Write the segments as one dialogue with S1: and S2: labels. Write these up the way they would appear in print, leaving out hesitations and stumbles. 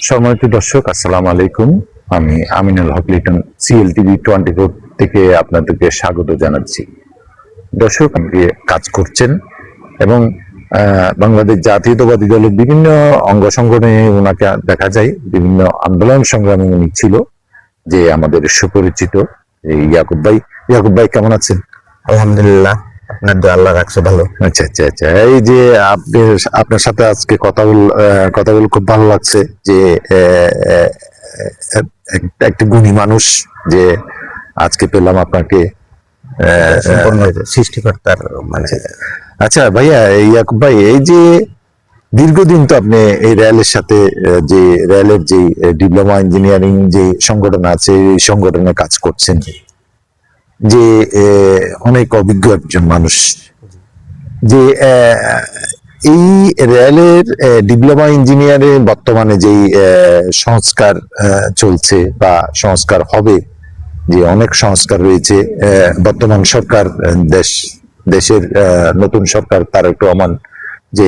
S1: সম্মানিত দর্শক, আসসালামু আলাইকুম। আমি আমিনুল হক লিটন, সিএলটিভি 24 থেকে আপনাদেরকে স্বাগত জানাচ্ছি। দর্শক, আপনি কাজ করছেন এবং বাংলাদেশ জাতীয়তাবাদী দলের বিভিন্ন অঙ্গ সংগঠনে ওনাকে দেখা যায়, বিভিন্ন আন্দোলন সংগ্রামে উনি ছিল, যে আমাদের সুপরিচিত ইয়াকুব ভাই। ইয়াকুব ভাই, কেমন আছেন?
S2: আলহামদুলিল্লাহ, আপনার দোয়া আল্লাহ রাখছে ভালো।
S1: আচ্ছা আচ্ছা আচ্ছা, এই যে আপনার সাথে আজকে কথা বলে খুব ভালো লাগছে, যে একটা গুণী মানুষ যে আজকে পেলাম আপনাকে।
S2: সম্পূর্ণ সৃষ্টিকর্তার মানে।
S1: আচ্ছা ভাইয়া, ইয়াকুব ভাই, এই যে দীর্ঘদিন তো আপনি এই রেলের সাথে, যে রেলের যে ডিপ্লোমা ইঞ্জিনিয়ারিং যে সংগঠন আছে, এই সংগঠনে কাজ করছেন, যে অনেক অভিজ্ঞ একজন মানুষ, যে এই রেলের ডিপ্লোমা ইঞ্জিনিয়ারে বর্তমানে যেই সংস্কার চলছে বা সংস্কার হবে, যে অনেক সংস্কার রয়েছে, বর্তমান সরকার, দেশের নতুন সরকার তারেক রহমান যে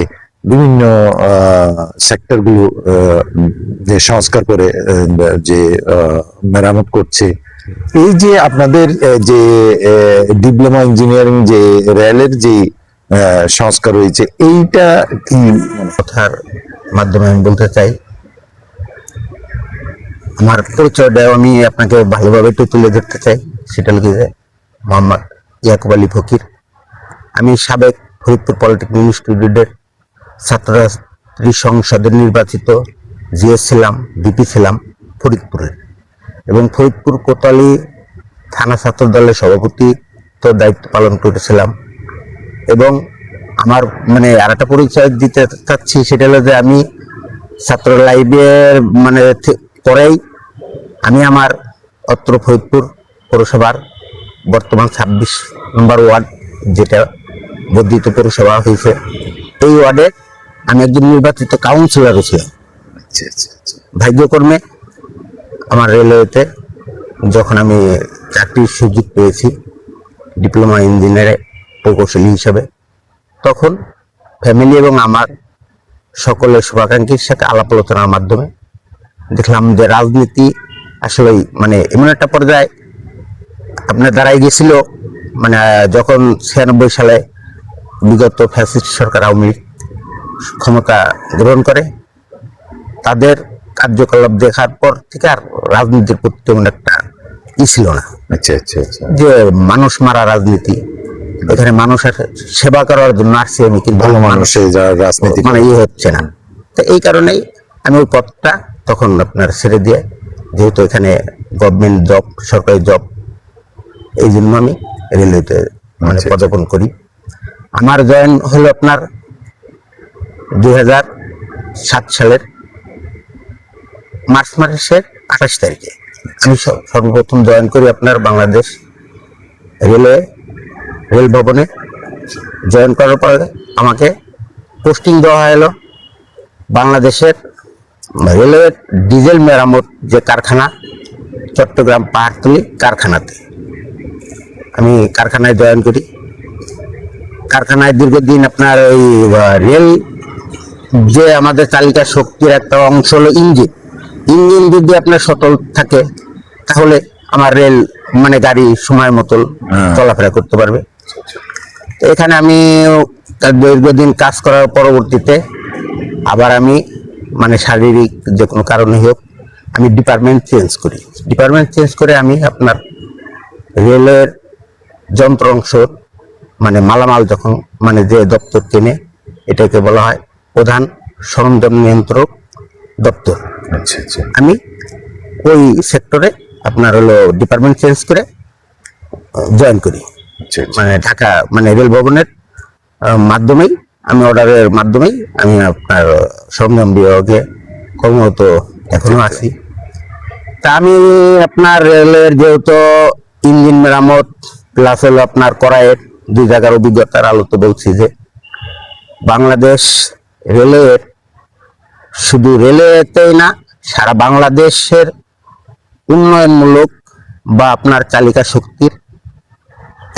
S1: বিভিন্ন সেক্টর গুলো যে সংস্কার করে যে মেরামত করছে, এই যে আপনাদের যে ডিপ্লোমা ইঞ্জিনিয়ারিং যে রেলের যে সংস্কার রয়েছে, এইটা কি
S2: কথার মাধ্যমে আমি বলতে চাই, আমার পরিচয়টা আমি আপনাকে ভালোভাবে একটু তুলে ধরতে চাই। সেটা হলো যে মোহাম্মদ ইয়াকুব আলী ফকির। আমি সাবেক ফরিদপুর পলিটেকনিক ইনস্টিটিউটের ছাত্রছাত্রী সংসদের নির্বাচিত জিএস ছিলাম, ভিপি ছিলাম ফরিদপুরের, এবং ফরিদপুর কোতোয়ালি থানা ছাত্র দলের সভাপতি তো দায়িত্ব পালন করেছিলাম। এবং আমার মানে আর একটা পরিচয় দিতে চাচ্ছি, সেটা হলো যে আমি ছাত্র লাইফের মানে পরেই আমি আমার অত্র ফরিদপুর পৌরসভার বর্তমান 26 নম্বর ওয়ার্ড, যেটা বর্ধিত পৌরসভা হয়েছে, এই ওয়ার্ডে আমি একজন নির্বাচিত কাউন্সিলর ছিলাম। ভাগ্যক্রমে আমার রেলওয়েতে যখন আমি চাকরির সুযোগ পেয়েছি ডিপ্লোমা ইঞ্জিনিয়ারে প্রকৌশলী হিসাবে, তখন ফ্যামিলি এবং আমার সকলের শুভাকাঙ্ক্ষীর সাথে আলাপ আলোচনার মাধ্যমে দেখলাম যে রাজনীতি আসলে মানে এমন একটা পর্যায়ে আপনার দাঁড়াই গেছিল, মানে যখন 96 সালে বিগত ফ্যাসিস্ট সরকার আওয়ামী লীগ ক্ষমতা গ্রহণ করে, তাদের কার্যকলাপ দেখার পর থেকে আর রাজনীতির প্রতি তেমন একটা ছিল না।
S1: আচ্ছা আচ্ছা আচ্ছা,
S2: যে মানুষ মারা রাজনীতি, এখানে মানুষের সেবা করার জন্য আসছে আমি, কিন্তু
S1: ভালো মানুষের রাজনীতি
S2: মানে হচ্ছে না। তো এই কারণেই আমি ওই পথটা তখন আপনার ছেড়ে দিয়ে, যেহেতু এখানে গভর্নমেন্ট জব, সরকারি জব, এই জন্য আমি রেলওয়েতে মানে পদার্পণ করি। আমার জয়েন হলো আপনার 2007 সালের মার্চ মাসের 28 তারিখে। আমি সর্বপ্রথম জয়েন করি আপনার বাংলাদেশ রেলওয়ে রেল ভবনে। জয়েন করার পরে আমাকে পোস্টিং দেওয়া হলো বাংলাদেশের রেলওয়ে ডিজেল মেরামত যে কারখানা, চট্টগ্রাম পাহাড়তলি কারখানাতে। আমি কারখানায় জয়েন করি। কারখানায় দীর্ঘদিন আপনার ওই রেল যে আমাদের চালিকা শক্তির একটা অংশ হলো ইঞ্জিন। ইঞ্জিন যদি আপনার সচল থাকে, তাহলে আমার রেল মানে গাড়ি সময় মতো চলাফেরা করতে পারবে। এখানে আমি দীর্ঘদিন কাজ করার পরবর্তীতে আবার আমি মানে শারীরিক যে কোনো কারণে হোক, আমি ডিপার্টমেন্ট চেঞ্জ করি। ডিপার্টমেন্ট চেঞ্জ করে আমি আপনার রেলের যন্ত্র অংশ মানে মালামাল যখন মানে যে দপ্তর কেনে, এটাকে বলা হয় প্রধান সরঞ্জাম নিয়ন্ত্রক দপ্তর।
S1: আচ্ছা আচ্ছা,
S2: আমি ওই সেক্টরে আপনার হলো ডিপার্টমেন্ট চেঞ্জ করে জয়েন করি। মানে ঢাকা মানে রেল ভবনের মাধ্যমেই, আমি অর্ডারের মাধ্যমেই আমি আপনার সরঞ্জাম বিভাগে কর্মরত এখনো আছি। তা আমি আপনার রেলের যেহেতু ইঞ্জিন মেরামত প্লাস হলো আপনার করায়ের দুই জায়গার অভিজ্ঞতার আলোতে বলছি যে বাংলাদেশ রেলওয়ের শুধু রেলওয়েতেই না, সারা বাংলাদেশের উন্নয়নমূলক বা আপনার চালিকা শক্তির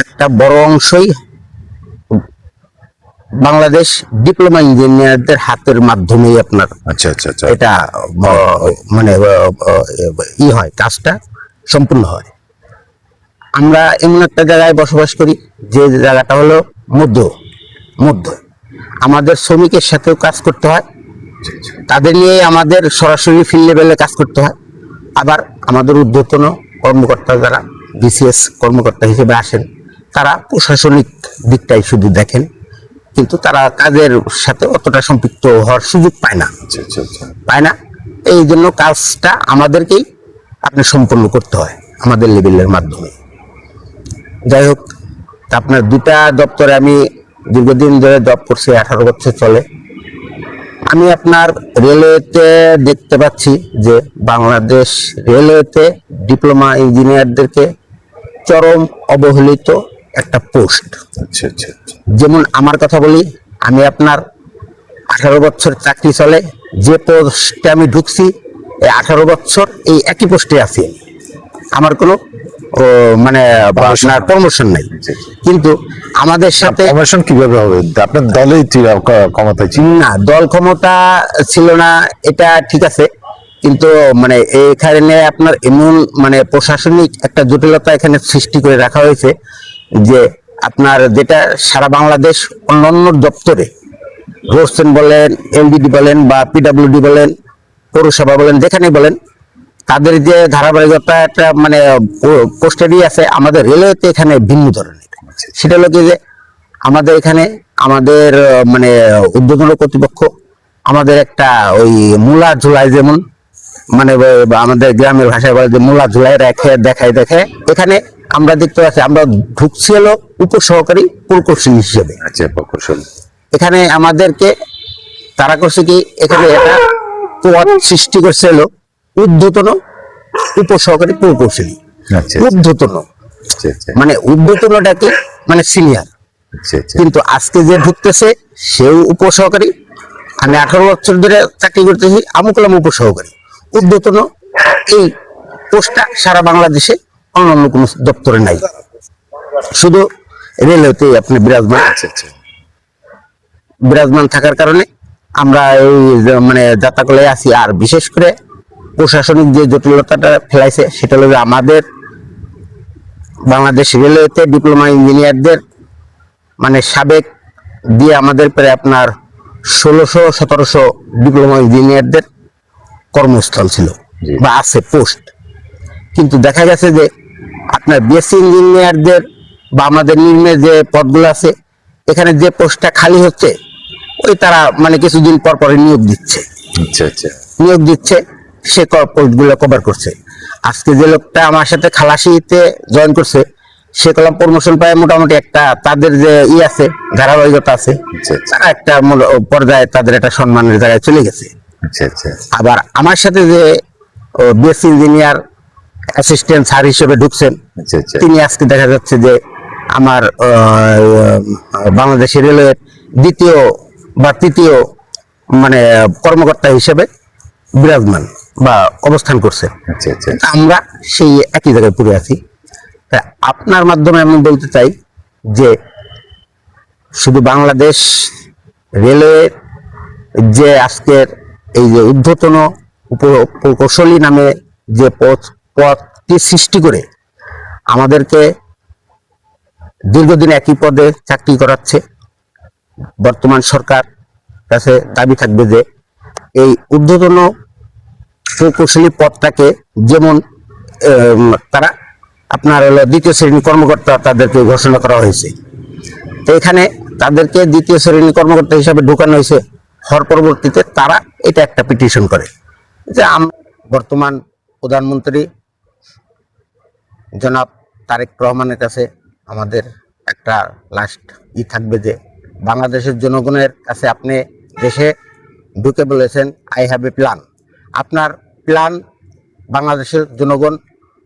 S2: একটা বড় অংশই বাংলাদেশ ডিপ্লোমা ইঞ্জিনিয়ারদের হাতের মাধ্যমেই আপনার
S1: আচ্ছা আচ্ছা আচ্ছা
S2: এটা মানে হয়, কাজটা সম্পূর্ণ হয়। আমরা এমন একটা জায়গায় বসবাস করি যে জায়গাটা হলো মধ্য মধ্য আমাদের শ্রমিকের সাথেও কাজ করতে হয়, তাদের নিয়ে আমাদের সরাসরি ফিল্ড লেভেলে কাজ করতে হয়। আবার আমাদের ঊর্ধ্বতন কর্মকর্তা যারা বিসিএস কর্মকর্তা হিসেবে আসেন, তারা প্রশাসনিক দিকটাই শুধু দেখেন, কিন্তু তারা কাজের সাথে অতটা সম্পৃক্ত হওয়ার সুযোগ পায় না।
S1: আচ্ছা আচ্ছা আচ্ছা
S2: পায় না, এই জন্য কাজটা আমাদেরকেই আপনি সম্পন্ন করতে হয় আমাদের লেভেলের মাধ্যমে। যাই হোক, তা আপনার দুটা দপ্তরে আমি দীর্ঘদিন ধরে জব করছি, 18 বছর চলে। আমি আপনার রেলওয়েতে দেখতে পাচ্ছি যে বাংলাদেশ রেলওয়েতে ডিপ্লোমা ইঞ্জিনিয়ারদেরকে চরম অবহেলিত একটা পোস্ট।
S1: আচ্ছা আচ্ছা আচ্ছা
S2: যেমন আমার কথা বলি, আমি আপনার 18 বছর চাকরি চলে, যে পোস্টে আমি ঢুকছি এই 18 বছর এই একই পোস্টে আছি। আমার কোনো মানে আপনার প্রমোশন নাই, কিন্তু আমাদের সাথে
S1: প্রমোশন কিভাবে হবে? আপনার দলেই ক্ষমতায় ছিল
S2: না, দল ক্ষমতা ছিল না এটা ঠিক আছে, কিন্তু মানে এখানে আপনার এমন মানে প্রশাসনিক একটা জটিলতা এখানে সৃষ্টি করে রাখা হয়েছে যে আপনার যেটা সারা বাংলাদেশ অন্যান্য দপ্তরে রোডসেন বলেন, এলডিডি বলেন বা পিডাব্লিউডি বলেন, পৌরসভা বলেন, যেখানে বলেন, তাদের যে ধারাবাহিকতা একটা মানে পোস্টারই আছে, আমাদের রেলওয়েতে এখানে ভিন্ন ধরনের। সেটা হলো কি যে আমাদের এখানে আমাদের মানে ঊর্ধ্বতন কর্তৃপক্ষ আমাদের একটা ওই মূলা ঝুলাই, যেমন মানে আমাদের গ্রামের ভাষায় বলে যে মূলা ঝুলাই রেখে দেখায় দেখে, এখানে আমরা দেখতে পাচ্ছি আমরা ঢুকছি হলো উপসহকারী প্রকৌশলী হিসেবে।
S1: আচ্ছা প্রকৌশল
S2: এখানে আমাদেরকে তারা করছে কি, এখানে এটা পদ সৃষ্টি করছে হলো ঊর্ধ্বতন উপসহকারী প্রকৌশলী।
S1: আচ্ছা
S2: ঊর্ধ্বতন
S1: আচ্ছা আচ্ছা
S2: মানে ঊর্ধ্বতনটা কি মানে সিনিয়র,
S1: আচ্ছা আচ্ছা
S2: কিন্তু আজকে যে ঢুকতেছে সেও উপসহকারী। আমি 18 বছর ধরে চাকরি করতেছি, আমি করলাম উপসহকারী। ঊর্ধ্বতন এই পোস্টটা সারা বাংলাদেশে অন্যান্য কোনো দপ্তরে নাই, শুধু রেলওয়েতে আপনি বিরাজমান।
S1: আচ্ছা আচ্ছা
S2: বিরাজমান থাকার কারণে আমরা এই মানে যাত্রাকলে আছি। আর বিশেষ করে প্রশাসনিক যে জটিলতাটা ফেলাইছে সেটা হলো যে আমাদের বাংলাদেশ রেলওয়েতে ডিপ্লোমা ইঞ্জিনিয়ারদের মানে সাবেক দিয়ে আমাদের প্রায় আপনার 1600-1700 ডিপ্লোমা ইঞ্জিনিয়ারদের কর্মস্থল ছিল
S1: জি।
S2: বা আছে পোস্ট, কিন্তু দেখা গেছে যে আপনার বিএসসি ইঞ্জিনিয়ারদের বা আমাদের নিম্নে যে পদগুলো আছে এখানে যে পোস্টটা খালি হচ্ছে ওই তারা মানে কিছুদিন পর পরে নিয়োগ দিচ্ছে
S1: আচ্ছা আচ্ছা
S2: সে পোস্টগুলো কভার করছে। আজকে যে লোকটা আমার সাথে খালাসিতে জয়েন করছে সে কলম প্রমোশন পায় মোটামুটি একটা তাদের যে আছে ধারাবাহিকতা আছে,
S1: আচ্ছা আচ্ছা
S2: তারা একটা পর্যায়ে তাদের একটা সম্মানের জায়গায় চলে গেছে।
S1: আচ্ছা আচ্ছা
S2: আবার আমার সাথে যে বিএসসি ইঞ্জিনিয়ার অ্যাসিস্ট্যান্ট স্যার হিসেবে ঢুকছেন,
S1: আচ্ছা আচ্ছা
S2: তিনি আজকে দেখা যাচ্ছে যে আমার বাংলাদেশ রেলওয়ের দ্বিতীয় বা তৃতীয় মানে কর্মকর্তা হিসেবে বিরাজমান বা অবস্থান করছে।
S1: আচ্ছা আচ্ছা
S2: আমরা সেই একই জায়গায় পড়ে আছি। তাই আপনার মাধ্যমে আমি বলতে চাই যে শুধু বাংলাদেশ রেলওয়ে যে আজকের এই যে ঊর্ধ্বতন প্রকৌশলী নামে যে পদটি সৃষ্টি করে আমাদেরকে দীর্ঘদিন একই পদে চাকরি করাচ্ছে, বর্তমান সরকার কাছে দাবি থাকবে যে এই ঊর্ধ্বতন প্রকৌশলী পদটাকে যেমন তারা আপনার হলো দ্বিতীয় শ্রেণী কর্মকর্তা তাদেরকে ঘোষণা করা হয়েছে, তো এখানে তাদেরকে দ্বিতীয় শ্রেণী কর্মকর্তা হিসাবে ঢুকানো হয়েছে। হওয়ার পরবর্তীতে তারা এটা একটা পিটিশন করে যে বর্তমান প্রধানমন্ত্রী জনাব তারেক রহমানের কাছে আমাদের একটা লাস্ট থাকবে যে বাংলাদেশের জনগণের কাছে আপনি দেশে ঢুকে বলেছেন আই হ্যাভ এ প্ল্যান। আপনার প্ল্যান বাংলাদেশের জনগণ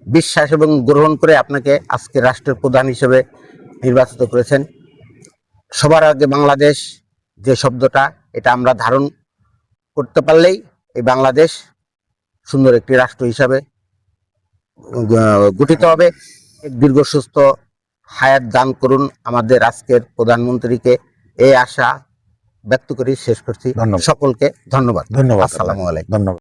S2: বিশ্বাস এবং গ্রহণ করে আপনাকে আজকে রাষ্ট্রের প্রধান হিসেবে নির্বাচিত করেছেন। সবার আগে বাংলাদেশ যে শব্দটা এটা আমরা ধারণ করতে পারলেই এই বাংলাদেশ সুন্দর একটি রাষ্ট্র হিসাবে গঠিত হবে। দীর্ঘ সুস্থ হায়াত দান করুন আমাদের আজকের প্রধানমন্ত্রীকে এই আশা ব্যক্ত করি শেষ করছি।
S1: ধন্যবাদ।
S2: সকলকে ধন্যবাদ।
S1: ধন্যবাদ।
S2: আসসালামু আলাইকুম।
S1: ধন্যবাদ।